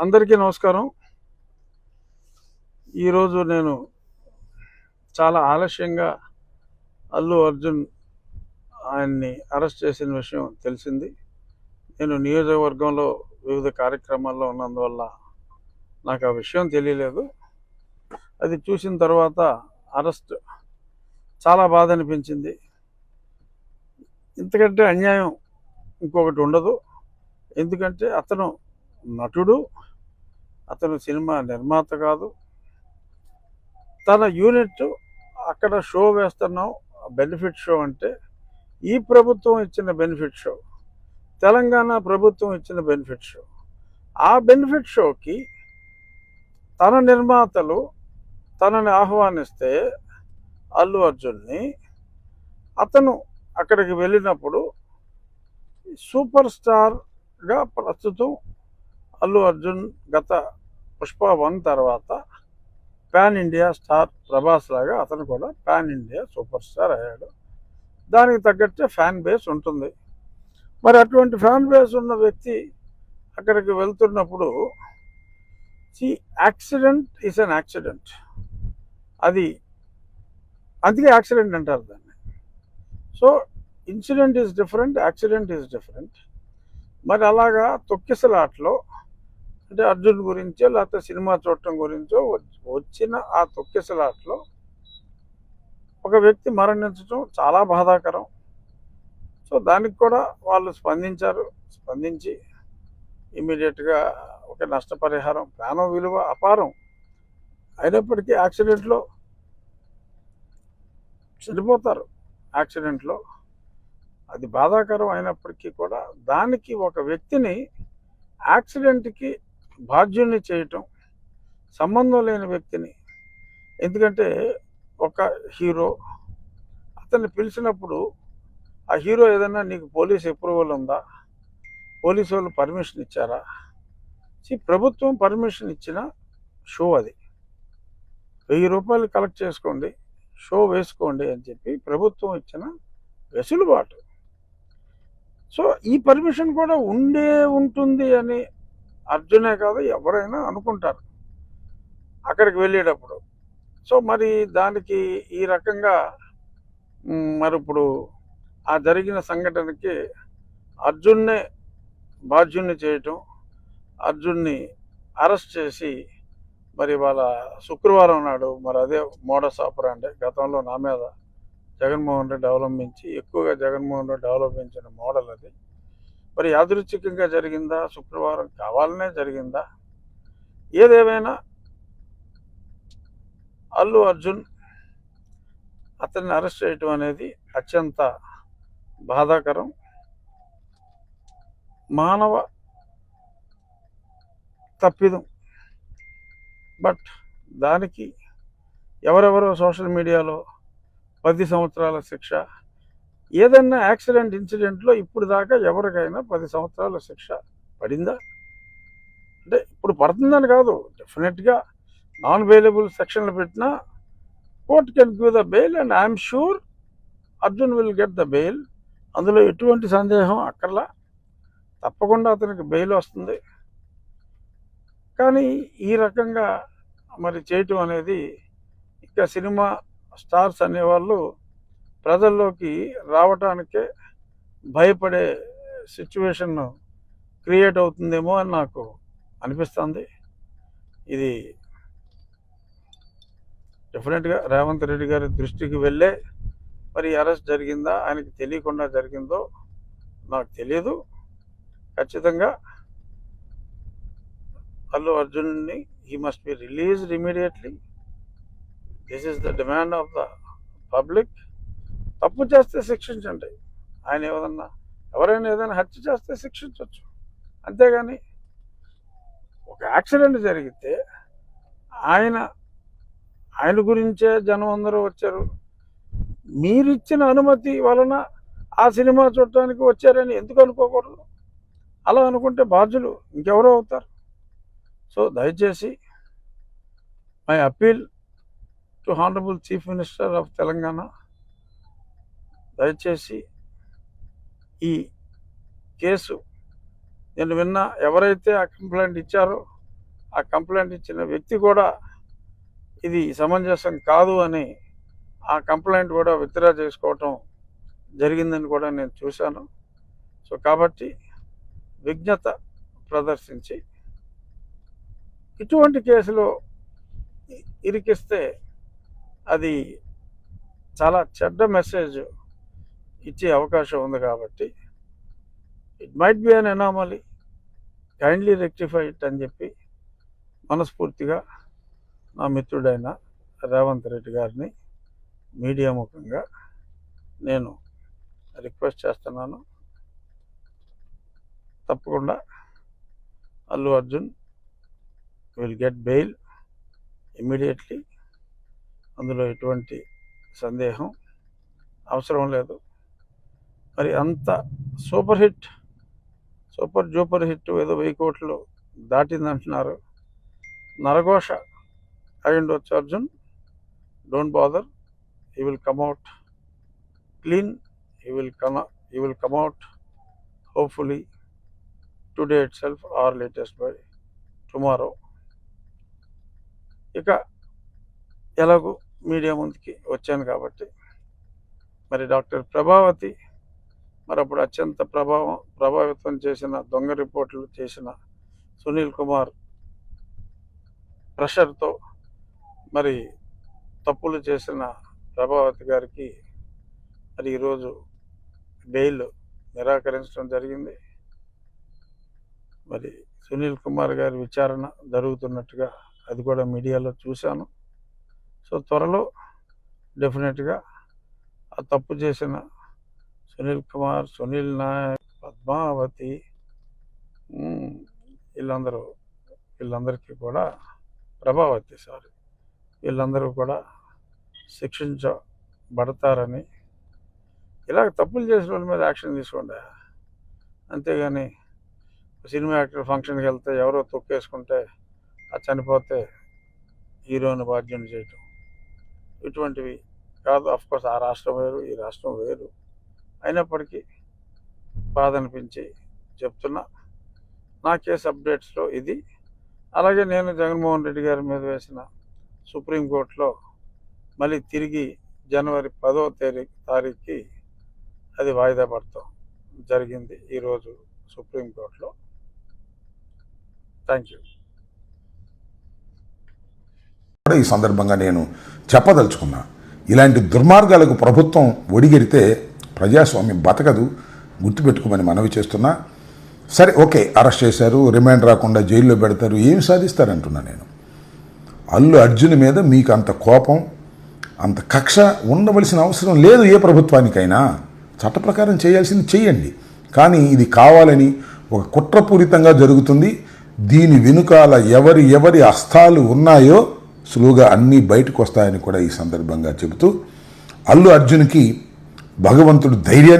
అందరికీ నమస్కారం. ఈరోజు నేను చాలా ఆలస్యంగా అల్లు అర్జున్ ఆయన్ని అరెస్ట్ చేసిన విషయం తెలిసింది. నేను నియోజకవర్గంలో వివిధ కార్యక్రమాల్లో ఉన్నందువల్ల నాకు ఆ విషయం తెలియలేదు. అది చూసిన తర్వాత అరెస్ట్ చాలా బాధ అనిపించింది. ఇంతకంటే అన్యాయం ఇంకొకటి ఉండదు. ఎందుకంటే అతను నటుడు, అతను సినిమా నిర్మాత కాదు. తన యూనిట్ అక్కడ షో వేస్తున్నాం, బెనిఫిట్ షో అంటే ఈ ప్రభుత్వం ఇచ్చిన బెనిఫిట్ షో, తెలంగాణ ప్రభుత్వం ఇచ్చిన బెనిఫిట్ షో. ఆ బెనిఫిట్ షోకి తన నిర్మాతలు తనని ఆహ్వానిస్తే అల్లు అర్జున్ని, అతను అక్కడికి వెళ్ళినప్పుడు సూపర్ స్టార్గా ప్రస్తుతం అల్లు అర్జున్ గత పుష్ప 1 తర్వాత పాన్ ఇండియా స్టార్ ప్రభాస్ లాగా అతను కూడా పాన్ ఇండియా సూపర్ స్టార్ అయ్యాడు. దానికి తగ్గట్టే ఫ్యాన్ బేస్ ఉంటుంది. మరి అటువంటి ఫ్యాన్ బేస్ ఉన్న వ్యక్తి అక్కడికి వెళ్తున్నప్పుడు యాక్సిడెంట్ ఈజ్ అన్ యాక్సిడెంట్. అది అందుకే యాక్సిడెంట్ అంటారు దాన్ని. So incident is different, accident is different. మరి అలాగా తొక్కిసలాట్లో అంటే అర్జున్ గురించో లేకపోతే సినిమా చూడటం గురించో వచ్చిన ఆ తొక్కిసలాట్లో ఒక వ్యక్తి మరణించడం చాలా బాధాకరం. సో దానికి కూడా వాళ్ళు స్పందించి ఇమీడియట్గా ఒక నష్టపరిహారం, ప్రాణం విలువ అపారం అయినప్పటికీ యాక్సిడెంట్లో చనిపోతారు. యాక్సిడెంట్లో అది బాధాకరం అయినప్పటికీ కూడా దానికి ఒక వ్యక్తిని యాక్సిడెంట్కి బాధ్యుల్ని చేయటం, సంబంధం లేని వ్యక్తిని. ఎందుకంటే ఒక హీరో అతన్ని పిలిచినప్పుడు ఆ హీరో ఏదైనా నీకు పోలీస్ అప్రూవల్ ఉందా, పోలీసు వాళ్ళు పర్మిషన్ ఇచ్చారా? ప్రభుత్వం పర్మిషన్ ఇచ్చిన షో అది. 1000 రూపాయలు కలెక్ట్ చేసుకోండి, షో వేసుకోండి అని చెప్పి ప్రభుత్వం ఇచ్చిన వెసులుబాటు. సో ఈ పర్మిషన్ కూడా ఉంటుంది అని అర్జునే కాదు ఎవరైనా అనుకుంటారు అక్కడికి వెళ్ళేటప్పుడు. సో మరి దానికి ఈ రకంగా మరి ఇప్పుడు ఆ జరిగిన సంఘటనకి అర్జున్నే బాధ్యుల్ని చేయటం, అర్జున్ని అరెస్ట్ చేసి మరి వాళ్ళ శుక్రవారం నాడు మరి అదే మోడస్ ఆపరాండే గతంలో నా మీద జగన్మోహన్ రెడ్డి ఎక్కువగా జగన్మోహన్ రెడ్డి అవలంబించిన మోడల్ అది. మరి యాదృచ్ఛికంగా జరిగిందా, శుక్రవారం కావాలనే జరిగిందా? ఏదేమైనా అల్లు అర్జున్ అతన్ని అరెస్ట్ చేయటం అనేది అత్యంత బాధాకరం. మానవ తప్పిదం. బట్ దానికి ఎవరెవరో సోషల్ మీడియాలో 10 సంవత్సరాల శిక్ష, ఏదన్నా యాక్సిడెంట్ ఇన్సిడెంట్లో ఇప్పుడు దాకా ఎవరికైనా 10 సంవత్సరాల శిక్ష పడిందా? అంటే ఇప్పుడు పడుతుందని కాదు, డెఫినెట్గా నాన్ బెయిలబుల్ సెక్షన్లు పెట్టినా court can give the bail and I'm sure Arjun will get the bail. అందులో ఎటువంటి సందేహం అక్కర్లా, తప్పకుండా అతనికి బెయిల్ వస్తుంది. కానీ ఈ రకంగా మరి చేయటం అనేది ఇంకా సినిమా స్టార్స్ అనేవాళ్ళు ప్రజల్లోకి రావటానికే భయపడే సిచ్యువేషన్ క్రియేట్ అవుతుందేమో అని నాకు అనిపిస్తుంది. ఇది డెఫినెట్గా రేవంత్ రెడ్డి గారి దృష్టికి వెళ్ళే మరి అరెస్ట్ జరిగిందా, ఆయనకి తెలియకుండా జరిగిందో నాకు తెలియదు. ఖచ్చితంగా అల్లు అర్జున్ని he must be released immediately. This is the demand of the public. తప్పు చేస్తే శిక్షించండి. ఆయన ఎవరైనా ఏదైనా హత్య చేస్తే శిక్షించవచ్చు, అంతేగాని ఒక యాక్సిడెంట్ జరిగితే ఆయన గురించే జనం అందరూ వచ్చారు, మీరిచ్చిన అనుమతి వలన ఆ సినిమా చూడటానికి వచ్చారని ఎందుకు అనుకోకూడదు? అలా అనుకుంటే బాధ్యులు ఇంకెవరో అవుతారు. సో దయచేసి my appeal to honourable chief minister of Telangana, దయచేసి ఈ కేసు నేను ఎవరైతే ఆ కంప్లైంట్ ఇచ్చారో ఆ కంప్లైంట్ ఇచ్చిన వ్యక్తి కూడా ఇది సమంజసం కాదు అని ఆ కంప్లైంట్ కూడా విత్డ్రా చేసుకోవటం జరిగిందని కూడా నేను చూశాను. సో కాబట్టి విజ్ఞత ప్రదర్శించి ఇటువంటి కేసులో ఇరికిస్తే అది చాలా చెడ్డ మెసేజ్ ఇచ్చే అవకాశం ఉంది. కాబట్టి it might be an anomaly, kindly rectify it అని చెప్పి మనస్ఫూర్తిగా నా మిత్రుడైన రేవంత్ రెడ్డి గారిని మీడియా ముఖంగా నేను రిక్వెస్ట్ చేస్తున్నాను. తప్పకుండా Allu Arjun will get bail immediately. అందులో ఎటువంటి సందేహం అవసరం లేదు. మరి అంత సూపర్ డూపర్ హిట్ ఏదో 1000 కోట్లు దాటిందంటున్నారు. నరఘోష అయి ఉండొచ్చు Arjun. Don't bother, he will come out clean, he will come out hopefully today itself or latest by tomorrow. ఇక ఎలాగో మీడియా ముందుకి వచ్చాను కాబట్టి మరి డాక్టర్ ప్రభావతి మరి అప్పుడు అత్యంత ప్రభావితం చేసిన దొంగ రిపోర్టులు చేసిన సునీల్ కుమార్ ప్రెషర్తో మరి తప్పులు చేసిన ప్రభావతి గారికి మరి ఈరోజు బెయిల్ నిరాకరించడం జరిగింది. మరి సునీల్ కుమార్ గారి విచారణ జరుగుతున్నట్టుగా అది కూడా మీడియాలో చూశాను. సో త్వరలో డెఫినెట్గా ఆ తప్పు చేసిన సునీల్ కుమార్, సునీల్ నాయక్, పద్మావతి వీళ్ళందరికీ కూడా వీళ్ళందరూ కూడా శిక్షించబడతారని, ఇలాగ తప్పులు చేసిన వాళ్ళ మీద యాక్షన్ తీసుకోండి. అంతేగాని సినిమా యాక్టర్ ఫంక్షన్కి వెళ్తే ఎవరో తొక్కేసుకుంటే ఆ చనిపోతే హీరోని బాధ్యుని చేయటం ఇటువంటివి కాదు. అఫ్కోర్స్ ఆ రాష్ట్రం వేరు, ఈ రాష్ట్రం వేరు. అయినప్పటికీ బాధ అనిపించి చెప్తున్నా. నా కేసు అప్డేట్స్లో ఇది. అలాగే నేను జగన్మోహన్ రెడ్డి గారి మీద వేసిన సుప్రీంకోర్టులో మళ్ళీ తిరిగి జనవరి 10వ తారీఖుకి అది వాయిదా పడతాం జరిగింది ఈరోజు సుప్రీంకోర్టులో. Thank you. ఈ సందర్భంగా నేను చెప్పదలుచుకున్నా, ఇలాంటి దుర్మార్గాలకు ప్రభుత్వం ఒడిగెడితే ప్రజాస్వామ్యం బతకదు, గుర్తుపెట్టుకోమని మనవి చేస్తున్నా. సరే, ఓకే, అరెస్ట్ చేశారు, రిమాండ్ రాకుండా జైల్లో పెడతారు, ఏమి సాధిస్తారంటున్నా నేను. అల్లు అర్జున్ మీద మీకు అంత కోపం, అంత కక్ష ఉండవలసిన అవసరం లేదు. ఏ ప్రభుత్వానికైనా చట్ట ప్రకారం చేయాల్సింది చేయండి. కానీ ఇది కావాలని ఒక కుట్రపూరితంగా జరుగుతుంది. దీని వెనుకాల ఎవరి హస్తాలు ఉన్నాయో సులువుగా అన్నీ బయటకు వస్తాయని కూడా ఈ సందర్భంగా చెబుతూ, అల్లు అర్జున్కి భగవంతుడు ధైర్యాన్ని